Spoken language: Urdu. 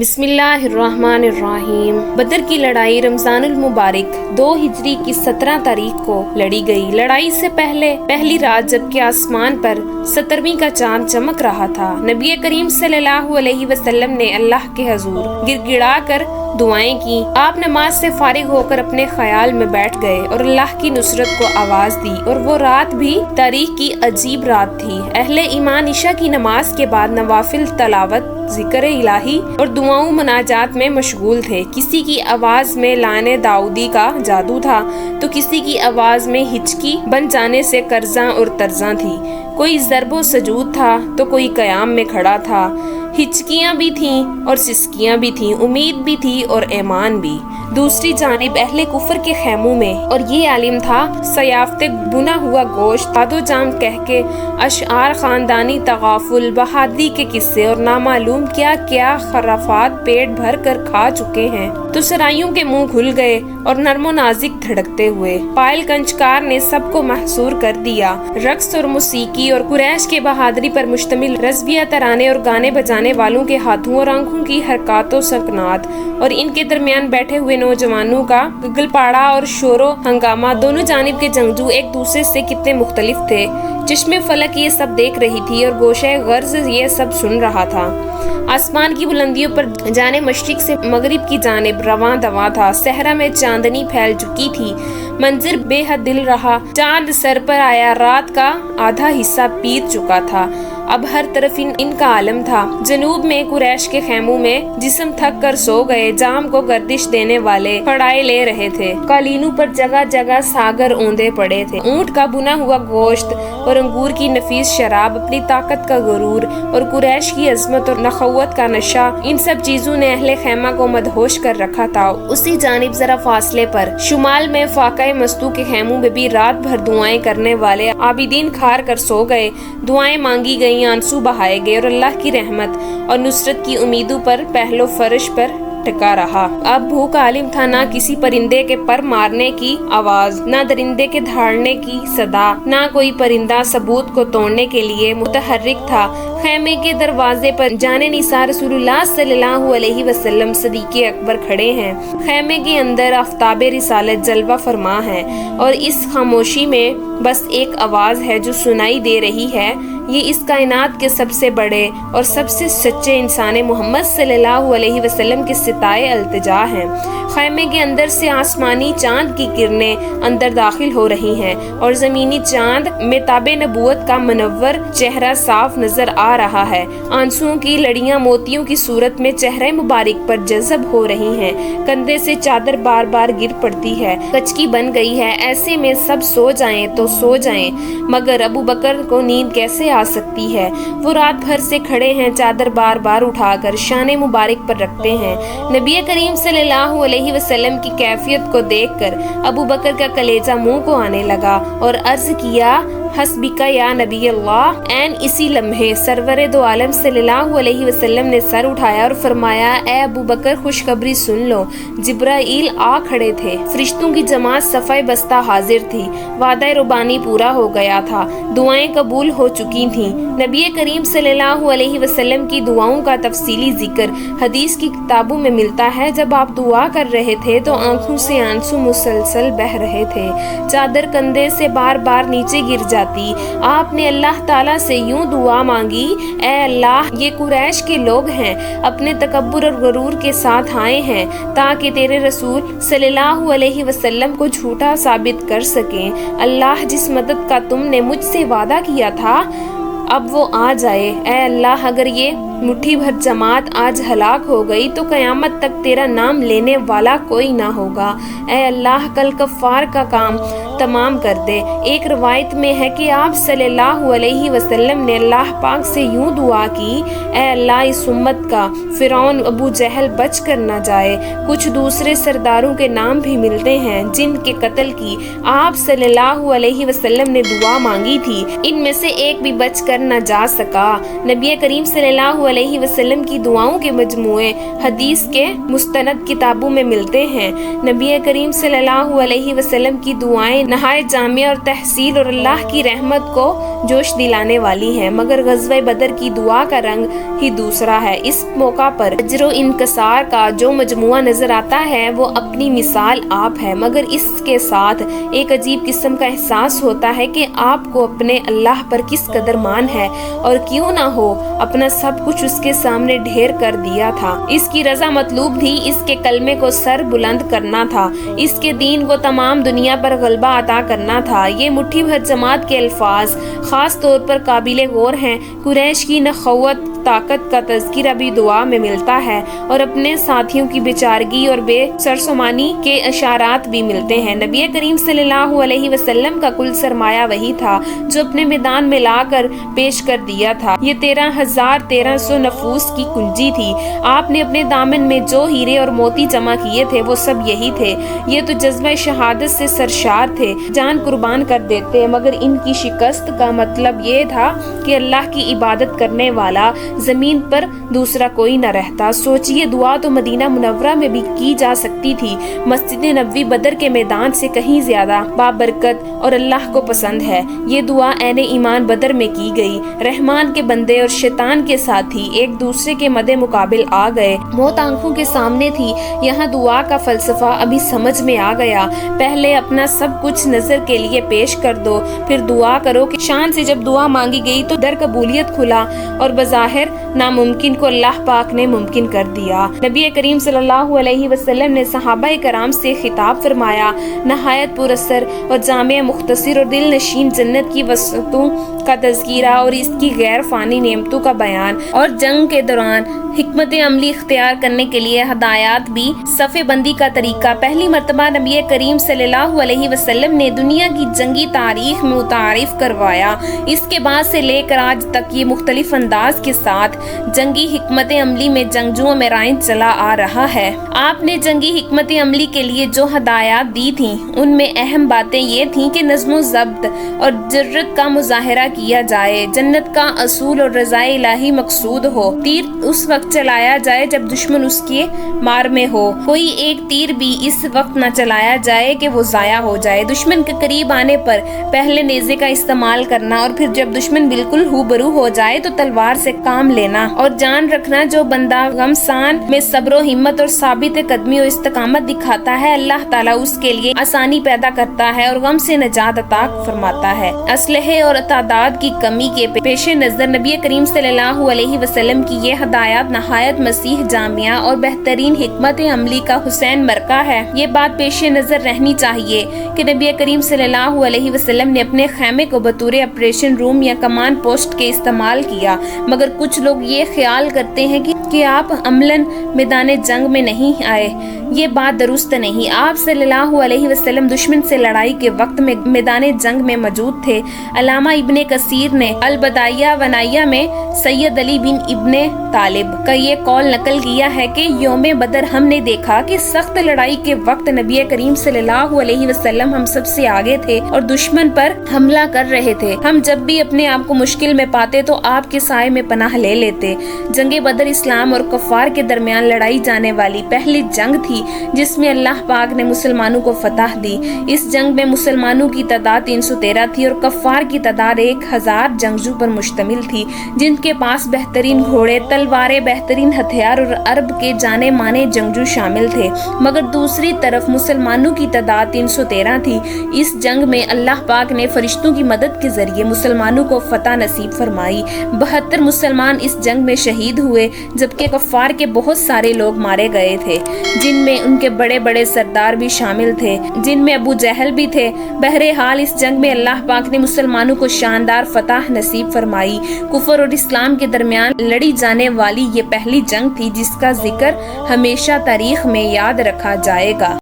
بسم اللہ الرحمن الرحیم۔ بدر کی لڑائی رمضان المبارک 2 ہجری کی 17 تاریخ کو لڑی گئی۔ لڑائی سے پہلی رات جبکہ آسمان پر 17ویں کا چاند چمک رہا تھا، نبی کریم صلی اللہ علیہ وسلم نے اللہ کے حضور گر گڑا کر دعائیں کی۔ آپ نماز سے فارغ ہو کر اپنے خیال میں بیٹھ گئے اور اللہ کی نصرت کو آواز دی، اور وہ رات بھی تاریخ کی عجیب رات تھی۔ اہل ایمان عشاء کی نماز کے بعد نوافل تلاوت، ذکر الہی اور دعاؤں مناجات میں مشغول تھے۔ کسی کی آواز میں لانے داؤدی کا جادو تھا تو کسی کی آواز میں ہچکی بن جانے سے قرضاں اور طرزاں تھی۔ کوئی ضرب و سجود تھا تو کوئی قیام میں کھڑا تھا۔ ہچکیاں بھی تھیں اور سسکیاں بھی تھیں، امید بھی تھی اور ایمان بھی۔ دوسری جانب اہل کفر کے خیموں میں، اور یہ عالم تھا سیافتے بنا ہوا گوشت، داد و جام کہہ کے اشعار، خاندانی تغافل، بہادری کے قصے اور نامعلوم کیا کیا خرافات پیٹ بھر کر کھا چکے ہیں، تو سرائیوں کے منہ کھل گئے اور نرم و نازک دھڑکتے ہوئے پائل کنچکار نے سب کو محصور کر دیا۔ رقص اور موسیقی اور قریش کے بہادری پر مشتمل رضویہ ترانے اور گانے بجانے والوں کے ہاتھوں اور آنکھوں کی حرکات و سکنات، اور ان کے درمیان بیٹھے ہوئے نوجوانوں کا گگل پاڑا اور شور و ہنگامہ، دونوں جانب کے جنگجو ایک دوسرے سے کتنے مختلف تھے۔ چشم فلک یہ سب دیکھ رہی تھی اور گوشہ غرض یہ سب سن رہا تھا۔ آسمان کی بلندیوں پر جانے مشرق سے مغرب کی جانب رواں دواں تھا۔ صحرا میں چاندنی پھیل چکی تھی، منظر بے حد دل رہا۔ چاند سر پر آیا، رات کا آدھا حصہ بیت چکا تھا، اب ہر طرف ان کا عالم تھا۔ جنوب میں قریش کے خیموں میں جسم تھک کر سو گئے، جام کو گردش دینے والے پڑائے لے رہے تھے۔ قالینوں پر جگہ جگہ ساگر اوندے پڑے تھے۔ اونٹ کا بنا ہوا گوشت اور انگور کی نفیس شراب، اپنی طاقت کا غرور اور قریش کی عظمت اور نخوت کا نشہ، ان سب چیزوں نے اہل خیمہ کو مدہوش کر رکھا تھا۔ اسی جانب ذرا فاصلے پر شمال میں فاقہ مستو کے خیموں میں بھی رات بھر دعائیں کرنے والے عابدین کھار کر سو گئے۔ دعائیں مانگی گئیں، آنسو بہائے گئے، اور اللہ کی رحمت اور نصرت کی امیدوں پر پہلو فرش پر ٹکا رہا۔ اب بھوک عالم تھا، نہ کسی پرندے کے پر مارنے کی آواز، نہ درندے کے دھاڑنے کی صدا، نہ کوئی پرندہ ثبوت کو توڑنے کے لیے متحرک تھا۔ خیمے کے دروازے پر جان نثار رسول اللہ صلی اللہ علیہ وسلم صدیق اکبر کھڑے ہیں۔ خیمے کے اندر آفتاب رسالت جلوہ فرما ہے، اور اس خاموشی میں بس ایک آواز ہے جو سنائی دے رہی ہے۔ یہ اس کائنات کے سب سے بڑے اور سب سے سچے انسان محمد صلی اللہ علیہ وسلم کے ستائے التجا ہیں۔ خیمے کے اندر سے آسمانی چاند کی کرنیں اندر داخل ہو رہی ہیں، اور زمینی چاند میں تاب نبوت کا منور چہرہ صاف نظر آ رہا ہے۔ آنسوؤں کی لڑیاں موتیوں کی صورت میں چہرہ مبارک پر جذب ہو رہی ہیں۔ کندھے سے چادر بار بار گر پڑتی ہے، کچکی بن گئی ہے۔ ایسے میں سب سو جائیں تو سو جائیں، مگر ابو بکر کو نیند کیسے آ سکتی ہے؟ وہ رات بھر سے کھڑے ہیں، چادر بار بار اٹھا کر شان مبارک پر رکھتے ہیں۔ نبی کریم صلی اللہ علیہ وسلم کی کیفیت کو دیکھ کر ابو بکر کا کلیجہ منہ کو آنے لگا اور عرض کیا، حسبک یا نبی اللہ۔ این اسی لمحے سرور دو عالم صلی اللہ علیہ وسلم نے سر اٹھایا اور فرمایا، اے ابو بکر خوشخبری سن لو۔ جبرائیل آ کھڑے تھے، فرشتوں کی جماعت صفائے بستہ حاضر تھی، وعدہ ربانی پورا ہو گیا تھا، دعائیں قبول ہو چکی تھیں۔ نبی کریم صلی اللہ علیہ وسلم کی دعاؤں کا تفصیلی ذکر حدیث کی کتابوں میں ملتا ہے۔ جب آپ دعا کر رہے تھے تو آنکھوں سے آنسو مسلسل بہہ رہے تھے، چادر کندھے سے بار بار نیچے گر جاتی۔ آپ نے اللہ تعالیٰ سے یوں دعا مانگی، اے اللہ، یہ قریش کے لوگ ہیں، اپنے تکبر اور غرور کے ساتھ آئے ہیں تاکہ تیرے رسول صلی اللہ علیہ وسلم کو جھوٹا ثابت کر سکیں۔ اللہ، جس مدد کا تم نے مجھ سے وعدہ کیا تھا اب وہ آ جائے۔ اے اللہ، اگر یہ مٹھی بھر جماعت آج ہلاک ہو گئی تو قیامت تک تیرا نام لینے والا کوئی نہ ہوگا۔ اے اللہ، کل کفار کا کام تمام کر دے۔ ایک روایت میں ہے کہ آپ صلی اللہ علیہ وسلم نے اللہ پاک سے یوں دعا کی، اے اللہ، اس امت کا فرعون ابو جہل بچ کر نہ جائے۔ کچھ دوسرے سرداروں کے نام بھی ملتے ہیں جن کے قتل کی آپ صلی اللہ علیہ وسلم نے دعا مانگی تھی، ان میں سے ایک بھی بچ کر نہ جا سکا۔ نبی کریم صلی اللہ علیہ وسلم کی دعاؤں کے مجموعے حدیث کے مستند کتابوں میں ملتے ہیں۔ نبی کریم صلی اللہ علیہ وسلم کی دعائیں نہایت جامع اور تحصیل اور اللہ کی رحمت کو جوش دلانے والی ہیں، مگر غزوہ بدر کی دعا کا رنگ ہی دوسرا ہے۔ اس موقع پر اجر و انکسار کا جو مجموعہ نظر آتا ہے وہ اپنی مثال آپ ہے، مگر اس کے ساتھ ایک عجیب قسم کا احساس ہوتا ہے کہ آپ کو اپنے اللہ پر کس قدر مان ہے، اور کیوں نہ ہو اپنا سب کچھ اس کے سامنے ڈھیر کر دیا تھا۔ اس کی رضا مطلوب تھی، اس کے کلمے کو سر بلند کرنا تھا، اس کے دین کو تمام دنیا پر غلبہ عطا کرنا تھا۔ یہ مٹھی بھر جماعت کے الفاظ خاص طور پر قابل غور ہیں۔ قریش کی نخوت طاقت کا تذکرہ بھی دعا میں ملتا ہے، اور اپنے ساتھیوں کی بیچارگی اور بے سرسمانی کے اشارات بھی ملتے ہیں۔ نبی کریم صلی اللہ علیہ وسلم کا کل سرمایہ وہی تھا جو اپنے میدان میں لا کر پیش کر دیا تھا۔ یہ 13,1300 نفوس کی کنجی تھی۔ آپ نے اپنے دامن میں جو ہیرے اور موتی جمع کیے تھے وہ سب یہی تھے۔ یہ تو جذبہ شہادت سے سرشار تھے، جان قربان کر دیتے، مگر ان کی شکست کا مطلب یہ تھا کہ اللہ کی عبادت کرنے والا زمین پر دوسرا کوئی نہ رہتا۔ سوچئے، دعا تو مدینہ منورہ میں بھی کی جا سکتی تھی۔ مسجد نبوی بدر کے میدان سے کہیں زیادہ بابرکت اور اللہ کو پسند ہے۔ یہ دعا عین ایمان بدر میں کی گئی۔ رحمان کے بندے اور شیطان کے ساتھی ایک دوسرے کے مد مقابل آ گئے، موت آنکھوں کے سامنے تھی۔ یہاں دعا کا فلسفہ ابھی سمجھ میں آ گیا۔ پہلے اپنا سب کچھ نظر کے لیے پیش کر دو، پھر دعا کرو کہ شان سے جب دعا مانگی گئی تو در قبولیت کھلا، اور بظاہر ناممکن کو اللہ پاک نے ممکن کر دیا۔ نبی کریم صلی اللہ علیہ وسلم نے صحابہ کرام سے خطاب فرمایا، نہایت پر اثر اور جامع مختصر اور دل نشین جنت کی وسعتوں کا تذکرہ اور اس کی غیر فانی نعمتوں کا بیان، اور جنگ کے دوران حکمت عملی اختیار کرنے کے لیے ہدایات بھی۔ صفے بندی کا طریقہ پہلی مرتبہ نبی کریم صلی اللہ علیہ وسلم نے دنیا کی جنگی تاریخ میں متعارف کروایا۔ اس کے بعد سے لے کر آج تک یہ مختلف انداز کے ساتھ جنگی حکمت عملی میں جنگجوؤں میں رائج چلا آ رہا ہے۔ آپ نے جنگی حکمت عملی کے لیے جو ہدایات دی تھیں ان میں اہم باتیں یہ تھیں کہ نظم و ضبط اور جرت کا مظاہرہ کیا جائے، جنت کا اصول اور رضا الہی مقصود ہو، تیر اس وقت چلایا جائے جب دشمن اس کے مار میں ہو، کوئی ایک تیر بھی اس وقت نہ چلایا جائے کہ وہ ضائع ہو جائے، دشمن کے قریب آنے پر پہلے نیزے کا استعمال کرنا، اور پھر جب دشمن بالکل روبرو ہو جائے تو تلوار سے کام لینا، اور جان رکھنا جو بندہ غمسان میں صبر و ہمت اور ثابت قدمی و استقامت دکھاتا ہے، اللہ تعالیٰ اس کے لیے آسانی پیدا کرتا ہے اور غم سے نجات عطا فرماتا ہے۔ اسلحے اور تعداد کی کمی کے پیش نظر نبی کریم صلی اللہ علیہ وسلم کی یہ ہدایات نہایت مسیح جامعہ اور بہترین حکمت عملی کا حسین مرکہ ہے۔ یہ بات پیش نظر رہنی چاہیے کہ نبی کریم صلی اللہ علیہ وسلم نے اپنے خیمے کو بطور آپریشن روم یا کمان پوسٹ کے استعمال کیا، مگر کچھ لوگ یہ خیال کرتے ہیں کہ آپ عملاً میدان جنگ میں نہیں آئے۔ یہ بات درست نہیں۔ آپ صلی اللہ علیہ وسلم دشمن سے لڑائی کے وقت میں میدان جنگ میں موجود تھے۔ علامہ ابن کثیر نے البدایہ ونایہ میں سید علی بن ابن طالب کا یہ قول نقل کیا ہے کہ یوم بدر ہم نے دیکھا کہ سخت لڑائی کے وقت نبی کریم صلی اللہ علیہ وسلم ہم سب سے آگے تھے اور دشمن پر حملہ کر رہے تھے۔ ہم جب بھی اپنے آپ کو مشکل میں پاتے تو آپ کے سائے میں پناہ لے لیتے۔ جنگ بدر اسلام اور کفار کے درمیان لڑائی جانے والی پہلی جنگ تھی جس میں اللہ پاک نے مسلمانوں کو فتح دی۔ اس جنگ میں مسلمانوں کی تعداد 313 تھی اور کفار کی تعداد 1000 جنگجو پر مشتمل تھی، جن کے پاس بہترین گھوڑے، تلواریں، بہترین ہتھیار اور عرب کے جانے مانے جنگجو شامل تھے، مگر دوسری طرف مسلمانوں کی تعداد 313 تھی۔ اس جنگ میں اللہ پاک نے فرشتوں کی مدد کے ذریعے مسلمانوں کو فتح نصیب فرمائی۔ 72 مسلمان اس جنگ میں شہید ہوئے، جبکہ کفار کے بہت سارے لوگ مارے گئے تھے، جن میں ان کے بڑے بڑے سردار بھی شامل تھے، جن میں ابو جہل بھی تھے۔ بہرحال اس جنگ میں اللہ پاک نے مسلمانوں کو شاندار فتح نصیب فرمائی۔ کفر اور اسلام کے درمیان لڑی جانے والی یہ پہلی جنگ تھی جس کا ذکر ہمیشہ تاریخ میں یاد رکھا جائے گا۔